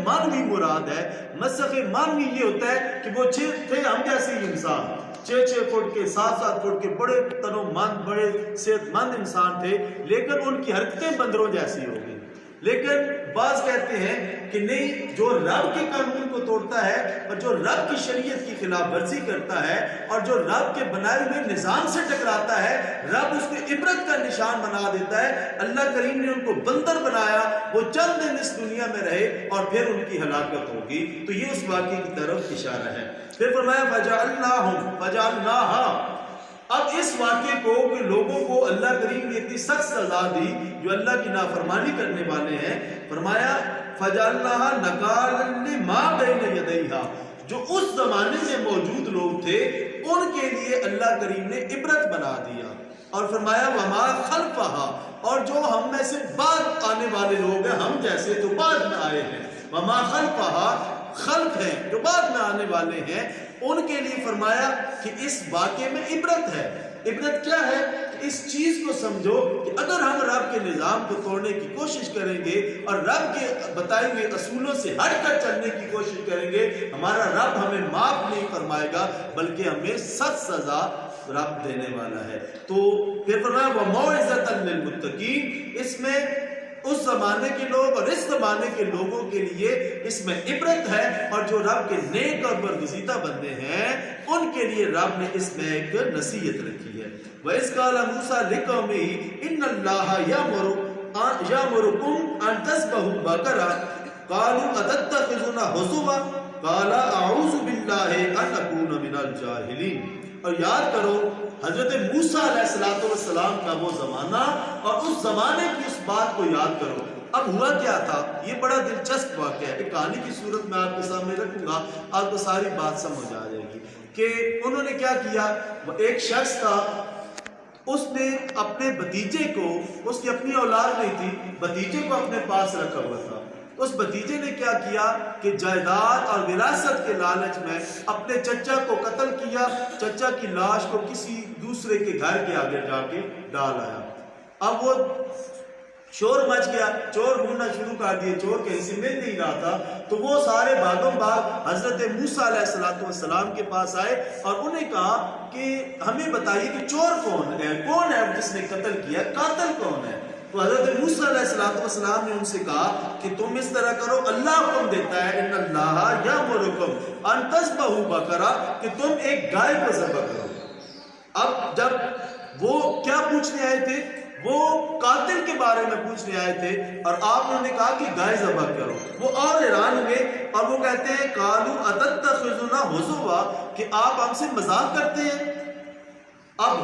مانوی مراد ہے۔ مسخ مانوی یہ ہوتا ہے کہ وہ تھے ہم جیسے ہی انسان، 6 فٹ کے 7 فٹ کے بڑے تنو مند، بڑے صحت مند انسان تھے، لیکن ان کی حرکتیں بندروں جیسی ہو گئی۔ لیکن بعض کہتے ہیں کہ نہیں، جو رب کے قانون کو توڑتا ہے اور جو رب کی شریعت کی خلاف ورزی کرتا ہے اور جو رب کے بنائے ہوئے نظام سے ٹکراتا ہے، رب اس کو عبرت کا نشان بنا دیتا ہے۔ اللہ کریم نے ان کو بندر بنایا، وہ چند دن اس دنیا میں رہے اور پھر ان کی ہلاکت ہوگی۔ تو یہ اس واقعے کی طرف اشارہ ہے۔ پھر فرمایا فجعلناها، اب اس واقعے کو کہ لوگوں کو اللہ کریم نے اتنی سخت سزا دی جو اللہ کی نافرمانی کرنے والے ہیں، فرمایا فجعلناها نکالا لما بین یدیہا، جو اس زمانے میں موجود لوگ تھے ان کے لیے اللہ کریم نے عبرت بنا دیا۔ اور فرمایا وما خلفها، اور جو ہم میں سے بعد آنے والے لوگ ہیں، ہم جیسے جو بعد میں آئے ہیں، وما خلفها، خلق ہیں جو بعد میں آنے والے ہیں، ان کے لیے فرمایا کہ اس واقعے میں عبرت ہے۔ عبرت کیا ہے؟ کہ اس چیز کو سمجھو کہ اگر ہم رب کے نظام کو توڑنے کی کوشش کریں گے اور رب کے بتائے ہوئے اصولوں سے ہٹ کر چلنے کی کوشش کریں گے، ہمارا رب ہمیں معاف نہیں فرمائے گا بلکہ ہمیں سخت سزا رب دینے والا ہے۔ تو پھر فرمایا وَمَوْعِظَةً لِّلْمُتَّقِينَ، اس میں اس زمانے کے لوگ اور اس زمانے کے لوگوں کے لیے اس میں عبرت ہے، اور جو رب کے نیک اور برگزیدہ بندے ہیں ان کے لیے رب نے اس میں ایک نصیحت رکھی ہے۔ وَإِذْ قَالَ مُوسَىٰ لِقَوْمِهِ إِنَّ اللَّهَ يَأْمُرُكُمْ أَن تَذْبَحُوا بَقَرَةً قَالُوا أَتَتَّخِذُنَا هُزُوًا قَالَ أَعُوذُ بِاللَّهِ أَنْ أَكُونَ مِنَ الْجَاهِلِينَ۔ اور یاد کرو حضرت موسیٰ علیہ السلام کا وہ زمانہ اور اس زمانے کی اس بات کو یاد کرو۔ اب ہوا کیا تھا، یہ بڑا دلچسپ واقعہ ہے، ایک کہانی کی صورت میں آپ کے سامنے رکھوں گا، آپ کو ساری بات سمجھ آ جائے گی کہ انہوں نے کیا کیا۔ وہ ایک شخص تھا، اس نے اپنے بھتیجے کو، اس کی اپنی اولاد نہیں تھی، بھتیجے کو اپنے پاس رکھا ہوا تھا۔ اس بھتیجے نے کیا کیا کہ جائیداد اور وراثت کے لالچ میں اپنے چچا کو قتل کیا، چچا کی لاش کو کسی دوسرے کے گھر کے آگے جا کے ڈال آیا۔ اب وہ شور مچ گیا، چور ڈھونڈنا شروع کر دیے، چور کہیں سے مل نہیں رہا تھا، تو وہ سارے بھاگم بھاگ حضرت موسیٰ علیہ السلام کے پاس آئے اور انہیں کہا کہ ہمیں بتائیے کہ چور کون ہے جس نے قتل کیا، قاتل کون ہے۔ تو حضرت موسیٰ علیہ السلام نے ان سے کہا کہ تم اس طرح کرو، اللہ حکم دیتا ہے ان اللہ یأمرکم ان تذبحوا بقرہ، کہ تم ایک گائے کو ذبح کرو۔ اب جب وہ کیا پوچھنے آئے تھے، وہ قاتل کے بارے میں پوچھنے آئے تھے اور آپ نے کہا کہ گائے ذبح کرو۔ وہ اور حیران ہوئے اور وہ کہتے ہیں قالوا اتتخذنا ہزوا، کہ آپ ہم سے مذاق کرتے ہیں۔ اب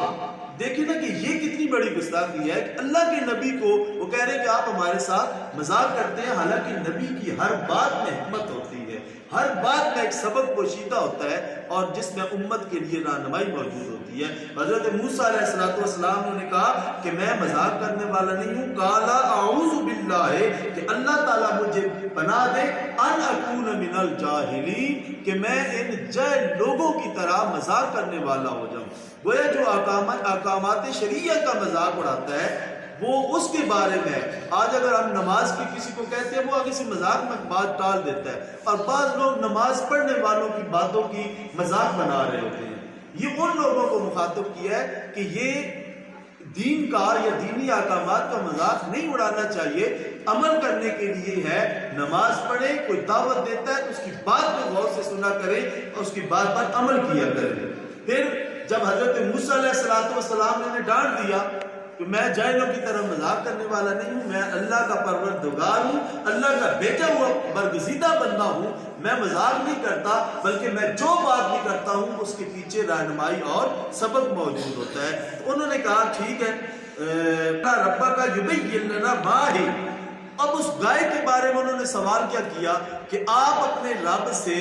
دیکھیں نا کہ یہ کتنی بڑی گستاخی ہے کہ اللہ کے نبی کو وہ کہہ رہے ہیں کہ آپ ہمارے ساتھ مذاق کرتے ہیں، حالانکہ نبی کی ہر بات میں حکمت ہوتی ہے، ہر بات میں ایک سبق پوشیدہ ہوتا ہے اور جس میں امت کے لیے رہنمائی موجود ہوتی ہے۔ حضرت موسیٰ علیہ السلام نے کہا کہ میں مذاق کرنے والا نہیں ہوں، قالا اعوذ باللہ، کہ اللہ تعالیٰ مجھے پناہ دے، ان اکون من الجاہلین، کہ میں ان جاہل لوگوں کی طرح مذاق کرنے والا ہو جاؤں۔ گویا جو احکامات شریعہ کا مذاق اڑاتا ہے وہ اس کے بارے میں، آج اگر ہم نماز کی کسی کو کہتے ہیں وہ آگے سے مذاق میں بات ٹال دیتا ہے، اور بعض لوگ نماز پڑھنے والوں کی باتوں کی مذاق بنا رہے ہوتے ہیں۔ یہ ان لوگوں کو مخاطب کیا ہے کہ یہ دین کا یا دینی احکامات کا مذاق نہیں اڑانا چاہیے، عمل کرنے کے لیے ہے۔ نماز پڑھیں، کوئی دعوت دیتا ہے تو اس کی بات کو غور سے سنا کریں اور اس کی بات پر عمل کیا کریں۔ پھر جب حضرت موسیٰ علیہ السلام نے ڈانٹ دیا کہ میں جاہلوں کی طرح مذاق کرنے والا نہیں ہوں، میں اللہ کا پروردگار ہوں، اللہ کا بیٹا ہوا برگزیدہ بندہ ہوں، میں مذاق نہیں کرتا بلکہ میں جو بات بھی کرتا ہوں اس کے پیچھے رہنمائی اور سبق موجود ہوتا ہے۔ تو انہوں نے کہا ٹھیک ہے، ربک یبین لنا ما ہی۔ اب اس گائے کے بارے میں انہوں نے سوال کیا کیا کہ آپ اپنے رب سے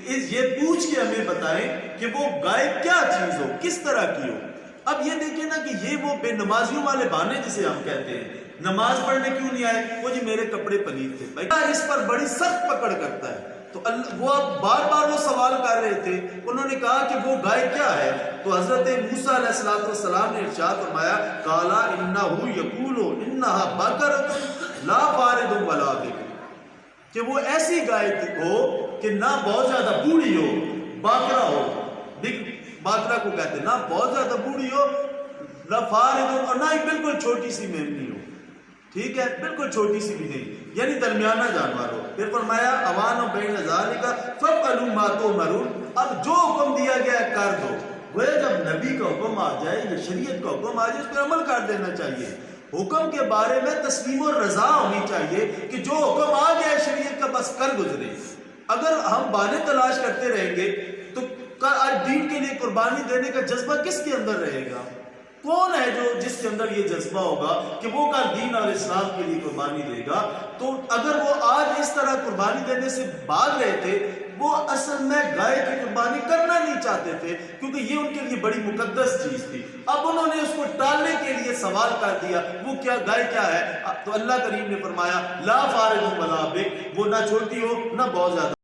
یہ پوچھ کے ہمیں بتائیں کہ وہ گائے کیا چیز ہو، کس طرح کی ہو۔ اب یہ دیکھیں نا کہ یہ وہ بے نمازیوں والے بہانے جسے ہم کہتے ہیں، نماز پڑھنے کیوں نہیں آئے، وہ جی میرے کپڑے پلید تھے، بھائی اس پر بڑی سخت پکڑ کرتا ہے۔ تو وہ بار بار وہ سوال کر رہے تھے، انہوں نے کہا کہ وہ گائے کیا ہے، تو حضرت موسیٰ علیہ السلام نے ارشاد فرمایا قالا انہ یقول انہا بقرۃ لا فارض ولا بکر، کہ وہ ایسی گائے ہو کہ نہ بہت زیادہ بوڑھی ہو، باکرا ہو، باکرا کو کہتے ہیں، نہ بہت زیادہ بوڑھی ہو، نہ فارغ ہو، اور نہ ہی بالکل چھوٹی سی میمنی ہو، ٹھیک ہے، بالکل چھوٹی سی بھی نہیں، یعنی درمیانہ جانور ہو۔ پھر فرمایا اوان بین ذالک فافعلوا ما تؤمرون، اب جو حکم دیا گیا ہے کر دو۔ گویا جب نبی کا حکم آ جائے یا شریعت کا حکم آ جائے اس پر عمل کر دینا چاہیے۔ حکم کے بارے میں تسلیم و رضا ہونی چاہیے کہ جو حکم آ گیا ہے شریعت کا بس کر گزرے۔ اگر ہم بہانے تلاش کرتے رہیں گے تو آج دین کے لیے قربانی دینے کا جذبہ کس کے اندر رہے گا؟ کون ہے جو جس کے اندر یہ جذبہ ہوگا کہ وہ کل دین اور اسلام کے لیے قربانی دے گا؟ تو اگر وہ آج اس طرح قربانی دینے سے بھاگ رہے تھے، وہ اصل میں گائے کی قربانی کرنا نہیں چاہتے تھے کیونکہ یہ ان کے لیے بڑی مقدس چیز تھی۔ اب انہوں نے اس کو ٹالنے کے لیے سوال کر دیا، وہ کیا گائے کیا ہے؟ تو اللہ کریم نے فرمایا لا فارغ ولا بکر، وہ نہ چھوٹی ہو نہ بہت زیادہ